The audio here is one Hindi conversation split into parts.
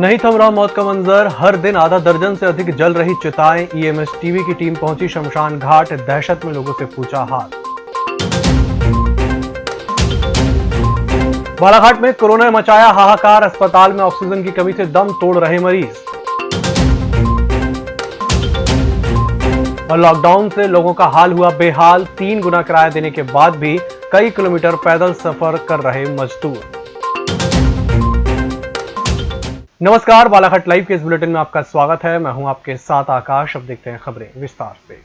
नहीं थम रहा मौत का मंजर, हर दिन आधा दर्जन से अधिक जल रही चिताएं। ईएमएस टीवी की टीम पहुंची शमशान घाट, दहशत में लोगों से पूछा हाल। बालाघाट में कोरोना ने मचाया हाहाकार, अस्पताल में ऑक्सीजन की कमी से दम तोड़ रहे मरीज। और लॉकडाउन से लोगों का हाल हुआ बेहाल, 3 गुना किराया देने के बाद भी कई किलोमीटर पैदल सफर कर रहे मजदूर। नमस्कार, बालाघाट लाइव के इस बुलेटिन में आपका स्वागत है। मैं हूं आपके साथ आकाश। अब देखते हैं खबरें विस्तार से।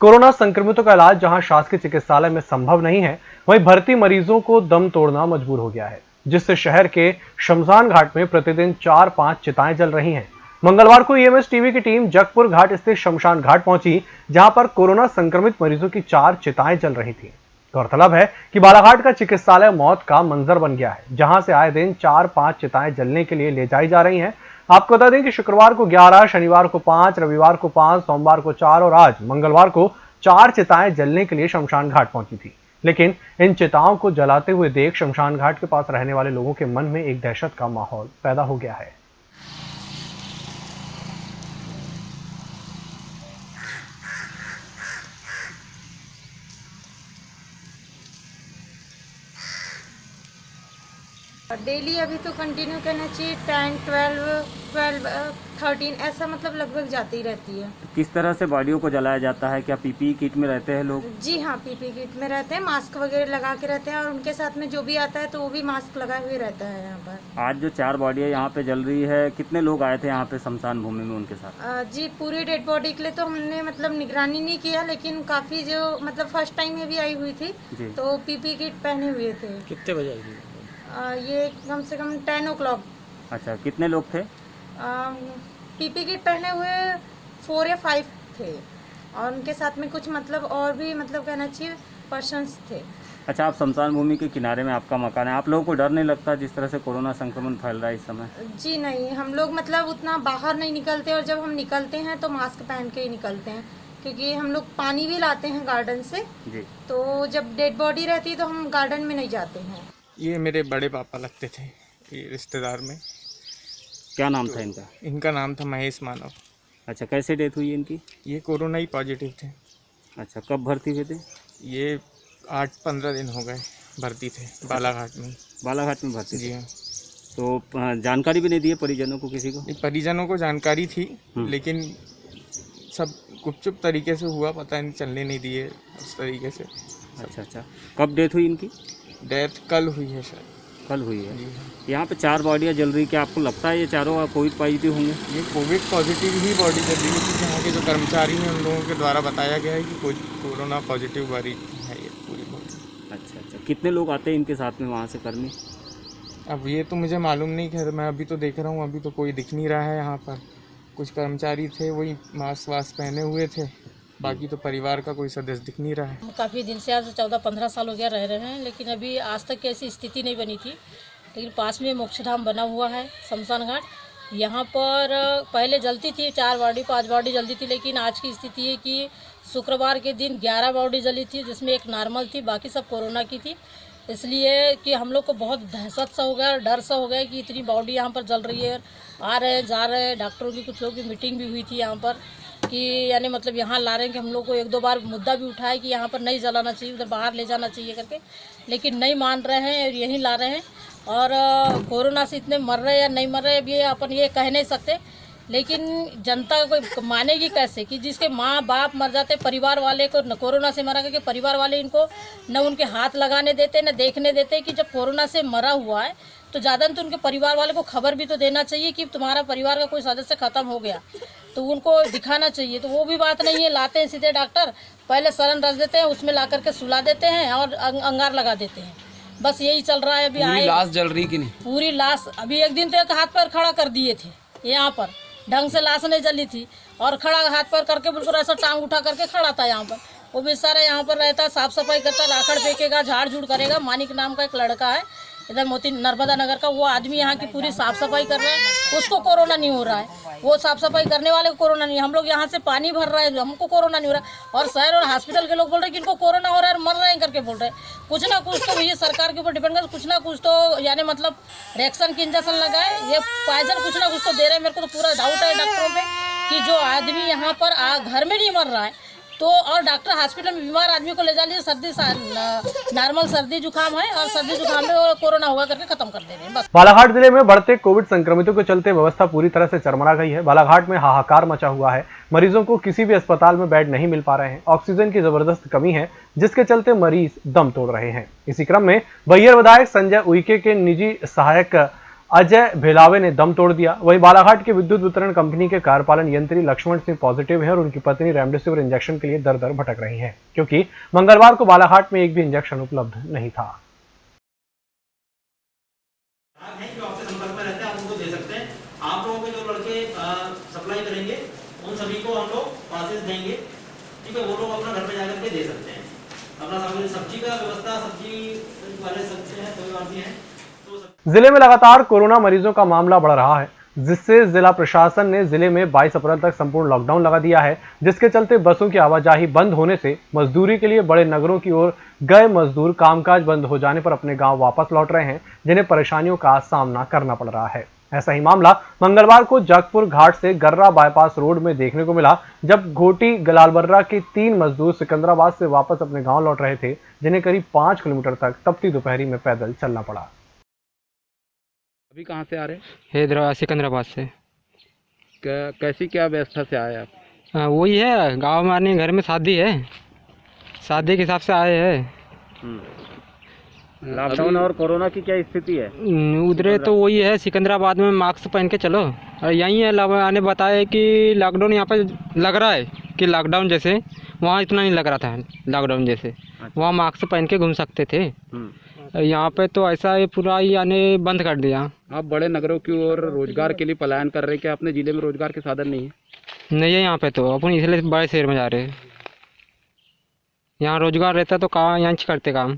कोरोना संक्रमितों का इलाज जहां शासकीय चिकित्सालय में संभव नहीं है, वहीं भर्ती मरीजों को दम तोड़ना मजबूर हो गया है, जिससे शहर के शमशान घाट में प्रतिदिन 4-5 चिताएं जल रही हैं। मंगलवार को ईएमएस टीवी की टीम जगपुर घाट स्थित शमशान घाट पहुंची, जहां पर कोरोना संक्रमित मरीजों की 4 चिताएं जल रही थी। गौरतलब है कि बालाघाट का चिकित्सालय मौत का मंजर बन गया है, जहां से आए दिन 4-5 चिताएं जलने के लिए ले जाई जा रही हैं। आपको बता दें कि शुक्रवार को 11, शनिवार को 5, रविवार को 5, सोमवार को 4 और आज मंगलवार को 4 चिताएं जलने के लिए शमशान घाट पहुंची थी। लेकिन इन चिताओं को जलाते हुए देख शमशान घाट के पास रहने वाले लोगों के मन में एक दहशत का माहौल पैदा हो गया है। डेली अभी तो कंटिन्यू करना चाहिए, 10, 12, 13 ऐसा मतलब लगभग जाती ही रहती है। किस तरह से बॉडियों को जलाया जाता है? क्या पीपीई किट में रहते हैं लोग? जी हाँ, पीपी किट में रहते हैं, मास्क वगैरह लगा के रहते हैं और उनके साथ में जो भी आता है तो वो भी मास्क लगाए हुए रहता है। यहाँ पर आज जो 4 बॉडियाँ यहाँ पे जल रही है, कितने लोग आए थे यहाँ पे शमशान भूमि में उनके साथ? जी, पूरी डेड बॉडी के लिए तो हमने मतलब निगरानी नहीं किया, लेकिन काफी जो मतलब फर्स्ट टाइम में भी आई हुई थी तो पीपी किट पहने हुए थे। कितने बजे आई थी? ये कम से कम 10 o'clock। अच्छा, कितने लोग थे? पीपी किट पहने हुए 4 या 5 थे और उनके साथ में कुछ मतलब और भी मतलब कहना चाहिए पर्सन्स थे। अच्छा, आप शमशान भूमि के किनारे में आपका मकान है, आप लोगों को डर नहीं लगता जिस तरह से कोरोना संक्रमण फैल रहा है इस समय? जी नहीं, हम लोग मतलब उतना बाहर नहीं निकलते और जब हम निकलते हैं तो मास्क पहन के ही निकलते हैं, क्योंकि हम लोग पानी भी लाते हैं गार्डन से जी। तो जब डेड बॉडी रहती है तो हम गार्डन में नहीं जाते हैं। ये मेरे बड़े पापा लगते थे, ये रिश्तेदार में। क्या नाम था इनका? इनका नाम था महेश मानव। अच्छा, कैसे डेथ हुई इनकी? ये कोरोना ही पॉजिटिव थे। अच्छा, कब भर्ती हुए थे? ये 8-15 दिन हो गए भर्ती थे बालाघाट में। बालाघाट में भर्ती? जी हाँ। तो जानकारी भी नहीं दी है परिजनों को? किसी को? परिजनों को जानकारी थी, लेकिन सब गुपचुप तरीके से हुआ, पता नहीं चलने नहीं दिए उस तरीके से। अच्छा, कब डेथ हुई इनकी? डेथ कल हुई है शायद। कल हुई है। जी हाँ। यहाँ पे 4 बॉडियाँ जल रही, क्या आपको लगता है ये चारों कोविड पॉजिटिव होंगे? ये कोविड पॉजिटिव ही बॉडी जल रही है, क्योंकि यहाँ के जो कर्मचारी हैं उन लोगों के द्वारा बताया गया है कि कोई कोरोना पॉजिटिव बॉडी है ये पूरी बॉडी। अच्छा, कितने लोग आते हैं इनके साथ में वहाँ से कर्मी? अब ये तो मुझे मालूम नहीं, खैर मैं अभी तो देख रहा हूँ, अभी तो कोई दिख नहीं रहा है यहाँ पर। कुछ कर्मचारी थे, वही मास्क वास्क पहने हुए थे, बाकी तो परिवार का कोई सदस्य दिख नहीं रहा है। काफ़ी दिन से, आज 14-15 साल हो गया रह रहे हैं, लेकिन अभी आज तक की ऐसी स्थिति नहीं बनी थी। लेकिन पास में मोक्षधाम बना हुआ है शमशान घाट, यहाँ पर पहले जलती थी 4 बॉडी 5 बॉडी जलती थी, लेकिन आज की स्थिति है कि शुक्रवार के दिन 11 बॉडी जली थी, जिसमें एक नॉर्मल थी, बाकी सब कोरोना की थी। इसलिए कि हम लोग को बहुत दहशत सा हो गया, डर सा हो गया कि इतनी बॉडी यहाँ पर जल रही है, आ रहे जा रहे। डॉक्टरों की कुछ लोगों की मीटिंग भी हुई थी यहाँ पर कि यानी मतलब यहाँ ला रहे हैं कि हम लोग को 1-2 बार मुद्दा भी उठाया कि यहाँ पर नहीं जलाना चाहिए, उधर बाहर ले जाना चाहिए करके, लेकिन नहीं मान रहे हैं और यहीं ला रहे हैं। और कोरोना से इतने मर रहे या नहीं मर रहे, अब ये अपन ये कह नहीं सकते, लेकिन जनता कोई मानेगी कैसे कि जिसके माँ बाप मर जाते, परिवार वाले को न कोरोना से मरा, करके परिवार वाले इनको न उनके हाथ लगाने देते न देखने देते कि जब कोरोना से मरा हुआ है तो ज़्यादा तो उनके परिवार वाले को खबर भी तो देना चाहिए कि तुम्हारा परिवार का कोई सदस्य ख़त्म हो गया, तो उनको दिखाना चाहिए। तो वो भी बात नहीं है, लाते हैं सीधे डॉक्टर, पहले सरन रच देते हैं, उसमें ला करके सुला देते हैं और अंगार लगा देते हैं। बस यही चल रहा है। अभी पूरी लाश जल रही कि नहीं? पूरी लाश, अभी एक दिन तो एक हाथ पैर खड़ा कर दिए थे, यहाँ पर ढंग से लाश नहीं जली थी और खड़ा हाथ पैर करके बिल्कुल ऐसा टांग उठा करके खड़ा था यहाँ पर। वो बेचारा यहाँ पर रहता, साफ सफाई करता, राखड़ फेंकेगा, झाड़ झूड़ करेगा। मानिक नाम का एक लड़का है, इधर मोती नर्मदा नगर का, वो आदमी यहाँ की पूरी साफ सफाई कर रहे हैं, उसको कोरोना नहीं हो रहा है। वो साफ सफाई करने वाले को कोरोना नहीं है। हम लोग यहाँ से पानी भर रहे हैं, हमको कोरोना नहीं हो रहा है। और शहर और हॉस्पिटल के लोग बोल रहे हैं कि इनको कोरोना हो रहा है और मर रहे हैं करके बोल रहे हैं। कुछ ना कुछ तो ये सरकार के ऊपर डिपेंड कर, कुछ ना कुछ तो यानी मतलब रिएक्शन की इंजेक्शन लगाए, ये पॉइजन कुछ ना कुछ तो दे रहे हैं। मेरे को तो पूरा डाउट है डॉक्टरों पे कि जो आदमी यहाँ पर घर में नहीं मर रहा है तो, और डॉक्टर हॉस्पिटल में बीमार आदमी को ले जा लीजिए, सर्दी नॉर्मल सर्दी जुकाम है और सर्दी जुकाम में वो कोरोना हुआ करके खत्म कर दे रहे हैं बस। बालाघाट जिले में बढ़ते कोविड संक्रमितों के चलते व्यवस्था पूरी तरह से चरमरा गई है। बालाघाट में हाहाकार मचा हुआ है। मरीजों को किसी भी अस्पताल में बेड नहीं मिल पा रहे हैं। ऑक्सीजन की जबरदस्त कमी है, जिसके चलते मरीज दम तोड़ रहे हैं। इसी क्रम में बैयर विधायक संजय उइके के निजी सहायक अजय भेलावे ने दम तोड़ दिया। वहीं बालाघाट के विद्युत वितरण कंपनी के कार्यपालन यंत्री लक्ष्मण सिंह पॉजिटिव है और उनकी पत्नी रेमडेसिविर इंजेक्शन के लिए दर दर भटक रही हैं, क्योंकि मंगलवार को बालाघाट में एक भी इंजेक्शन उपलब्ध नहीं था। जो आपके संपर्क में रहते हैं आप उनको दे सकते हैं। आप लोगों के जो लड़के सप्लाई करेंगे उन सभी को हम लोग पासेस देंगे, ठीक है। वो लोग अपना घर पे जाकर के दे सकते हैं। अपना सब्जी का व्यवस्था, सब्जी वाले सबसे है, कोई बात नहीं है। जिले में लगातार कोरोना मरीजों का मामला बढ़ रहा है, जिससे जिला प्रशासन ने जिले में 22 अप्रैल तक संपूर्ण लॉकडाउन लगा दिया है, जिसके चलते बसों की आवाजाही बंद होने से मजदूरी के लिए बड़े नगरों की ओर गए मजदूर कामकाज बंद हो जाने पर अपने गांव वापस लौट रहे हैं, जिन्हें परेशानियों का सामना करना पड़ रहा है। ऐसा ही मामला मंगलवार को जगपुर घाट से गर्रा बाईपास रोड में देखने को मिला, जब घोटी गलालबर्रा के 3 मजदूर सिकंदराबाद से वापस अपने गाँव लौट रहे थे, जिन्हें करीब 5 किलोमीटर तक तपती दोपहरी में पैदल चलना पड़ा। अभी कहाँ से आ रहे हैं? हैदराबाद सिकंदराबाद से। कैसी क्या व्यवस्था से आए आप? वही है, गांव में आने घर में शादी है, शादी के हिसाब से आए हैं। लॉकडाउन और कोरोना की क्या स्थिति है उधर? तो वही है, सिकंदराबाद में मास्क पहन के चलो। और यहीं है, आने बताया कि लॉकडाउन यहाँ पे लग रहा है कि लॉकडाउन जैसे, वहाँ इतना नहीं लग रहा था लॉकडाउन जैसे। वहाँ मास्क पहन के घूम सकते थे, यहाँ पे तो ऐसा है पूरा ही आने बंद कर दिया। आप बड़े नगरों की ओर रोजगार के लिए पलायन कर रहे हैं, क्या अपने जिले में रोजगार के साधन नहीं है? नहीं है यहाँ पे, तो अपन इसलिए बड़े शहर में जा रहे हैं। यहाँ रोजगार रहता तो कहाँ यहाँ करते काम।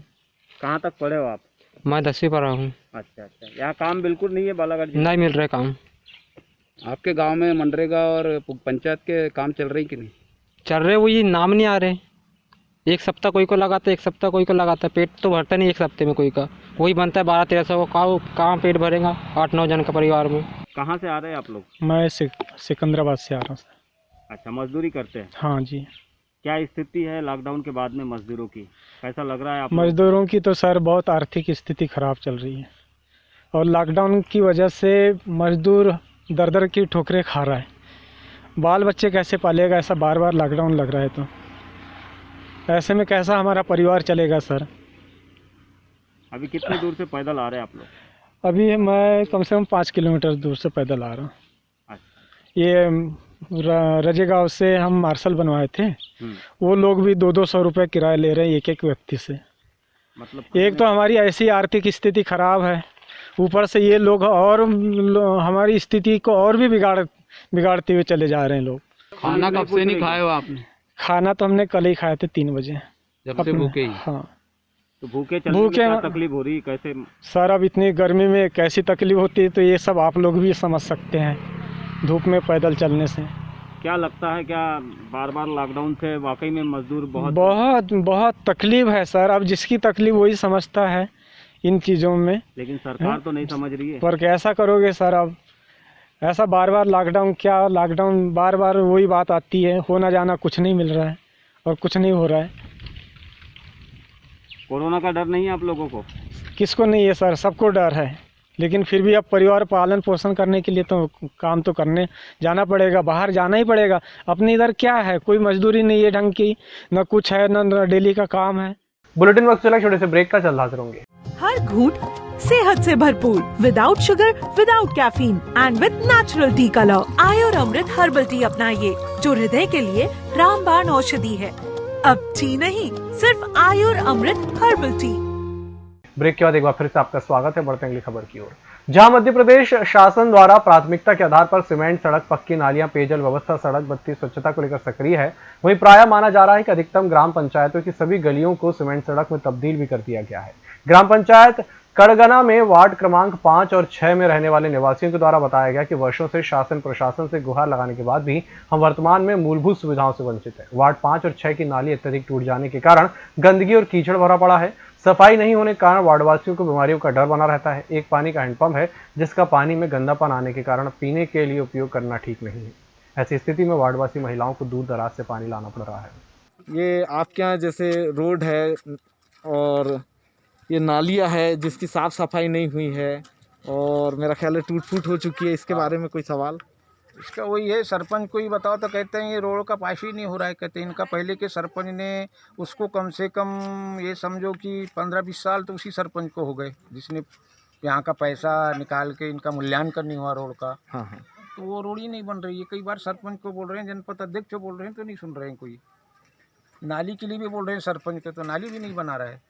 कहाँ तक पढ़े हो आप? मैं 10वीं पढ़ा हूँ। अच्छा, यहाँ काम बिल्कुल नहीं है बालाघाट जिले? नहीं मिल रहा काम। आपके गांव में मनरेगा और पंचायत के काम चल रही कि नहीं? चल रहे, वही नाम नहीं आ रहे। एक सप्ताह कोई को लगाता है, एक सप्ताह कोई को लगाता है। पेट तो भरता नहीं एक सप्ते में कोई का, वही बनता है 1200-1300 का। कहाँ पेट भरेगा 8-9 जन का परिवार में। कहाँ से आ रहे हैं आप लोग? मैं सिकंदराबाद से आ रहा हूँ। अच्छा, मजदूरी करते हैं? हाँ जी। क्या स्थिति है लॉकडाउन के बाद में मजदूरों की, कैसा लग रहा है आप? मजदूरों की तो सर बहुत आर्थिक स्थिति खराब चल रही है, और लॉकडाउन की वजह से मजदूर दर दर की ठोकरें खा रहा है। बाल बच्चे कैसे पालेगा, ऐसा बार बार लॉकडाउन लग रहा है, तो ऐसे में कैसा हमारा परिवार चलेगा सर। अभी कितनी दूर से पैदल आ रहे हैं आप लोग? अभी मैं कम से कम 5 किलोमीटर दूर से पैदल आ रहा हूँ। अच्छा। ये रजे गाँव से हम मार्शल बनवाए थे, वो लोग भी 200-200 रुपये किराया ले रहे हैं एक व्यक्ति से। मतलब एक तो हमारी ऐसी आर्थिक स्थिति खराब है, ऊपर से ये लोग और हमारी स्थिति को और भी बिगाड़ते हुए चले जा रहे हैं लोग। खाना कब से नहीं खाए हो आपने? खाना तो हमने कल ही खाए थे 3 बजे। जब से भूखे ही? हाँ। तो भूखे चलने में क्या तकलीफ हो रही, कैसे? सर अब इतनी गर्मी में कैसी तकलीफ होती है, तो ये सब आप लोग भी समझ सकते हैं, धूप में पैदल चलने से। क्या लगता है, क्या बार बार लॉकडाउन से वाकई में मजदूर बहुत तकलीफ है सर। अब जिसकी तकलीफ वही समझता है इन चीज़ों में, लेकिन सरकार तो नहीं समझ रही है। पर कैसा करोगे सर, अब ऐसा बार बार लॉकडाउन बार बार वही बात आती है, होना जाना कुछ नहीं मिल रहा है और कुछ नहीं हो रहा है। कोरोना का डर नहीं है आप लोगों को? किसको नहीं है सर, सबको डर है, लेकिन फिर भी अब परिवार पालन पोषण करने के लिए तो काम तो करने जाना पड़ेगा, बाहर जाना ही पड़ेगा। अपने इधर क्या है, कोई मजदूरी नहीं है ढंग की, न कुछ है, न डेली का काम है। बुलेटिन वक्त चला, छोटे से ब्रेक का, जल्द हाजिर होंगे। हर घूंट सेहत से भरपूर, without sugar, without caffeine and with natural tea colour. Ayur Amrit herbal tea अपनाइए, जो हृदय के लिए रामबाण औषधि है। अब टी नहीं, सिर्फ आयुर अमृत हर्बल टी। ब्रेक के बाद एक बार फिर से आपका स्वागत है। बढ़ते हैं अगली खबर की ओर, जहां मध्य प्रदेश शासन द्वारा प्राथमिकता के आधार पर सीमेंट सड़क, पक्की नालियां, पेयजल व्यवस्था, सड़क बत्ती, स्वच्छता को लेकर सक्रिय है, वहीं प्रायः माना जा रहा है कि अधिकतम ग्राम पंचायतों की सभी गलियों को सीमेंट सड़क में तब्दील भी कर दिया गया है। ग्राम पंचायत कड़गना में वार्ड क्रमांक 5 और 6 में रहने वाले निवासियों के द्वारा बताया गया कि वर्षों से शासन प्रशासन से गुहार लगाने के बाद भी हम वर्तमान में मूलभूत सुविधाओं से वंचित हैं। वार्ड 5 और 6 की नाली अत्यधिक टूट जाने के कारण गंदगी और कीचड़ भरा पड़ा है। सफाई नहीं होने के कारण वार्डवासियों को बीमारियों का डर बना रहता है। एक पानी का हैंडपंप है जिसका पानी में गंदापन आने के कारण पीने के लिए उपयोग करना ठीक नहीं है। ऐसी स्थिति में वार्डवासी महिलाओं को दूर दराज से पानी लाना पड़ रहा है। ये आपके यहाँ जैसे रोड है और ये नालियाँ है जिसकी साफ़ सफाई नहीं हुई है और मेरा ख्याल है टूट फूट हो चुकी है, इसके बारे में कोई सवाल? इसका वही है, सरपंच को ही बताओ तो कहते हैं ये रोड का पास ही नहीं हो रहा है। कहते हैं इनका पहले के सरपंच ने उसको कम से कम ये समझो कि 15-20 साल तो उसी सरपंच को हो गए जिसने यहाँ का पैसा निकाल के इनका मूल्यांकन नहीं हुआ रोड का। हाँ। तो वो रोड ही नहीं बन रही है। कई बार सरपंच को बोल रहे हैं, जनपद अध्यक्ष को बोल रहे हैं तो नहीं सुन रहे हैं कोई। नाली के लिए भी बोल रहे हैं सरपंच को, तो नाली भी नहीं बना रहा है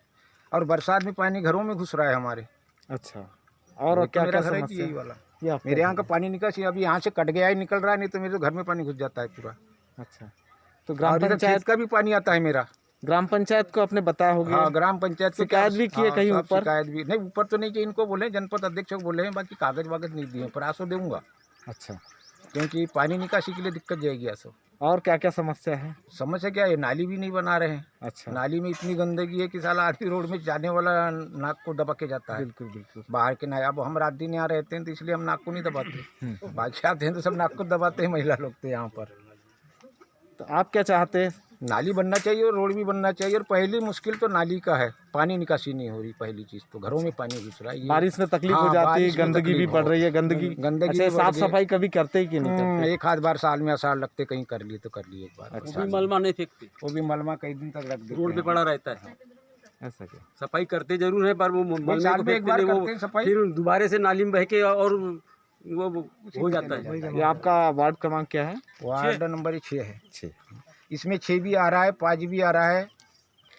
और बरसात में पानी घरों में घुस रहा है हमारे। अच्छा, और क्या क्या समस्या? यही वाला मेरे यहाँ का पानी निकासी अभी यहाँ से कट गया है, निकल रहा है, नहीं तो मेरे तो घर में पानी घुस जाता है पूरा। अच्छा, तो ग्राम पंचायत का भी पानी आता है मेरा। ग्राम पंचायत को आपने बताया होगा? हाँ, ग्राम पंचायत को शिकायत भी की है कहीं ऊपर? शिकायत भी नहीं, ऊपर तो नहीं की, इनको बोले जनपद अध्यक्ष को बोले हैं, बाकी कागज वागज नहीं दिए, प्रयासों दूंगा। अच्छा, क्योंकि पानी निकासी के लिए दिक्कत जाएगी ऐसा। और क्या क्या समस्या है? समस्या क्या है, नाली भी नहीं बना रहे हैं। अच्छा, नाली में इतनी गंदगी है कि साला आदमी रोड में जाने वाला नाक को दबा के जाता है। बिल्कुल बिल्कुल। बाहर के ना, अब हम रात दिन यहाँ रहते हैं तो इसलिए हम नाक को नहीं दबाते। बाकी आते हैं तो सब नाक को दबाते हैं महिला लोग तो यहाँ पर। तो आप क्या चाहते हैं? नाली बनना चाहिए और रोड भी बनना चाहिए। और पहली मुश्किल तो नाली का है, पानी निकासी नहीं हो रही। पहली चीज़ तो घरों में पानी घुस रहा है, बारिश में तकलीफ हो जाती है, गंदगी भी बढ़ रही है। गंदगी अच्छा, साफ सफाई कभी करते ही कि नहीं करते? एक आध बार साल में असार लगते, कहीं कर लिए तो कर लिए एक बार। अच्छा, वो भी मलमा नहीं फेंकते, वो भी मलमा कई दिन तक रख देते, रोड पे पड़ा रहता है। ऐसा क्या? सफाई करते जरूर है पर वो साल में एक बार करते हैं सफाई, फिर दोबारा से नाली में बह के और वो हो जाता है। ये आपका वार्ड क्रमांक क्या है? वार्ड नंबर 6 है। 6, इसमें 6 भी आ रहा है, 5 भी आ रहा है,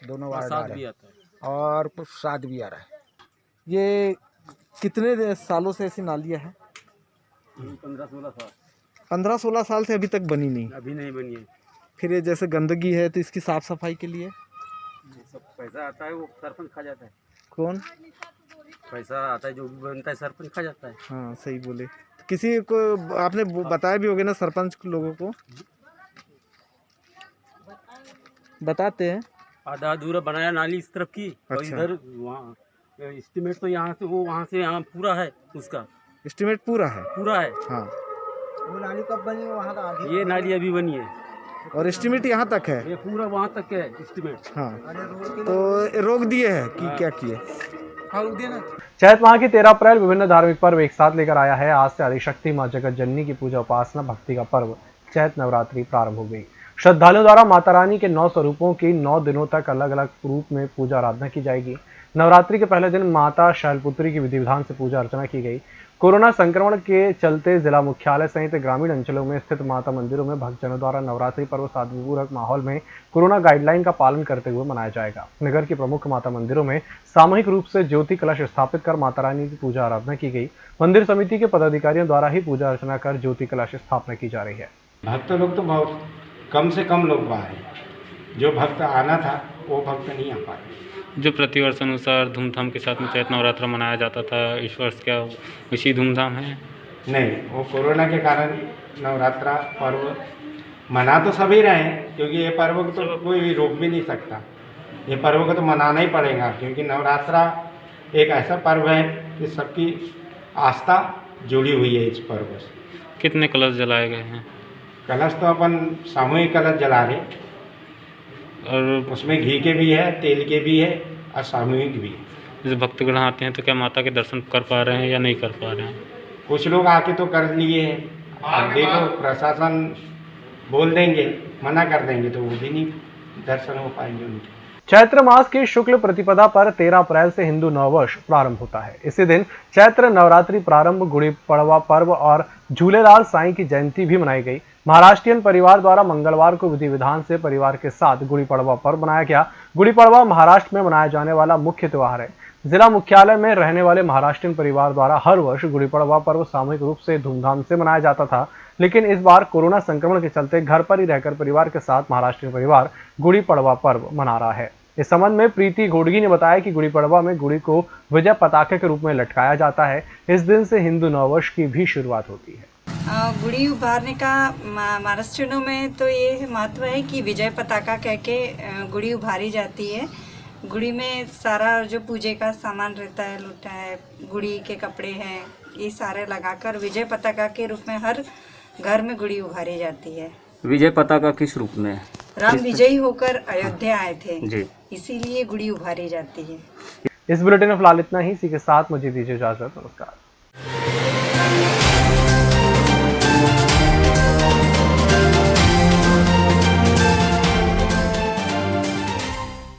दोनों वार्ड आ रहे हैं और कुछ 7 भी आ रहा है। ये कितने सालों से ऐसी नालियाँ हैं? 15-16 साल। 15-16 साल से अभी तक बनी नहीं? अभी नहीं बनी है। फिर ये जैसे गंदगी है तो इसकी साफ सफाई के लिए सब पैसा आता है, वो सरपंच खा जाता है। कौन? पैसा आता है जो भी बनता है सरपंच खा जाता है। हाँ, सही बोले। तो किसी को आपने बताया भी होगा ना, सरपंच लोगों को बताते हैं? आधा अधूरा बनाया नाली इस तरफ की। अच्छा। और इधर वहाँ एस्टिमेट तो यहाँ से वो वहाँ से यहाँ पूरा है, उसका एस्टिमेट पूरा है? पूरा है। हाँ, वो नाली कब बनी है वहाँ का? ये नाली अभी बनी है और एस्टिमेट यहाँ तक है? ये पूरा वहाँ तक है एस्टिमेट। हाँ, तो रोक दिए है कि क्या किए? चैत माह की 13 अप्रैल विभिन्न धार्मिक पर्व एक साथ लेकर आया है। आज से आदिशक्ति मां जगत जननी की पूजा उपासना भक्ति का पर्व चैत नवरात्रि प्रारंभ हो गई। श्रद्धालुओं द्वारा माता रानी के 9 स्वरूपों की 9 दिनों तक अलग अलग रूप में पूजा आराधना की जाएगी। नवरात्रि के पहले दिन माता शैलपुत्री की विधि विधान से पूजा अर्चना की गई। कोरोना संक्रमण के चलते जिला मुख्यालय सहित ग्रामीण अंचलों में स्थित माता मंदिरों में भक्तजनों द्वारा नवरात्रि पर्व सादगीपूर्वक माहौल में कोरोना गाइडलाइन का पालन करते हुए मनाया जाएगा। नगर के प्रमुख माता मंदिरों में सामूहिक रूप से ज्योति कलश स्थापित कर माता रानी की पूजा आराधना की गई। मंदिर समिति के पदाधिकारियों द्वारा ही पूजा अर्चना कर ज्योति कलश स्थापना की जा रही है। भक्त लोग तो बहुत कम से कम लोग आए, जो भक्त आना था वो भक्त नहीं आ पाए। जो प्रतिवर्ष अनुसार धूमधाम के साथ में चैत नवरात्र मनाया जाता था, इस वर्ष क्या उसी धूमधाम है? नहीं, वो कोरोना के कारण नवरात्रा पर्व मना तो सभी रहे हैं, क्योंकि ये पर्व को तो कोई भी रोक भी नहीं सकता। ये पर्व को तो मनाना ही पड़ेगा, क्योंकि नवरात्रा एक ऐसा पर्व है कि सबकी आस्था जुड़ी हुई है इस पर्व से। कितने कलश जलाए गए हैं? कलश तो अपन सामूहिक कलश जला रहे, और उसमें घी के भी है, तेल के भी है और सामूहिक भी है। जैसे भक्तगण आते हैं तो क्या माता के दर्शन कर पा रहे हैं या नहीं कर पा रहे हैं? कुछ लोग आके तो कर लिए हैं, अब देखो प्रशासन बोल देंगे, मना कर देंगे तो वो भी नहीं दर्शन हो पाएंगे उनके। चैत्र मास की शुक्ल प्रतिपदा पर 13 अप्रैल से हिंदू नववर्ष प्रारंभ होता है। इसी दिन चैत्र नवरात्रि प्रारंभ, गुड़ी पड़वा पर्व और झूलेलाल साईं की जयंती भी मनाई गई। महाराष्ट्रीयन परिवार द्वारा मंगलवार को विधि विधान से परिवार के साथ गुड़ी पड़वा पर्व मनाया गया। गुड़ी पड़वा महाराष्ट्र में मनाया जाने वाला मुख्य त्योहार है। जिला मुख्यालय में रहने वाले महाराष्ट्रीयन परिवार द्वारा हर वर्ष गुड़ी पड़वा पर्व सामूहिक रूप से धूमधाम से मनाया जाता था, लेकिन इस बार कोरोना संक्रमण के चलते घर पर ही रहकर परिवार के साथ महाराष्ट्रीयन परिवार गुड़ी पड़वा पर्व मना रहा है। इस संबंध में प्रीति घोड़गी ने बताया कि गुड़ी पड़वा में गुड़ी को विजय पताके के रूप में लटकाया जाता है। इस दिन से हिंदू नववर्ष की भी शुरुआत होती है। गुड़ी उभारने का महाराष्ट्रियों में तो ये महत्व है कि विजय पताका कह के गुड़ी उभारी जाती है। गुड़ी में सारा जो पूजे का सामान रहता है, लूटा है, गुड़ी के कपड़े हैं, ये सारे लगाकर विजय पताका के रूप में हर घर में गुड़ी उभारी जाती है। विजय पताका किस रूप में? राम विजयी होकर अयोध्या आए थे जी, इसीलिए गुड़ी उभारी जाती है। इस बुलेटिन में फिलहाल इतना ही। इसी के साथ मुझे दीजिए इजाजत। नमस्कार।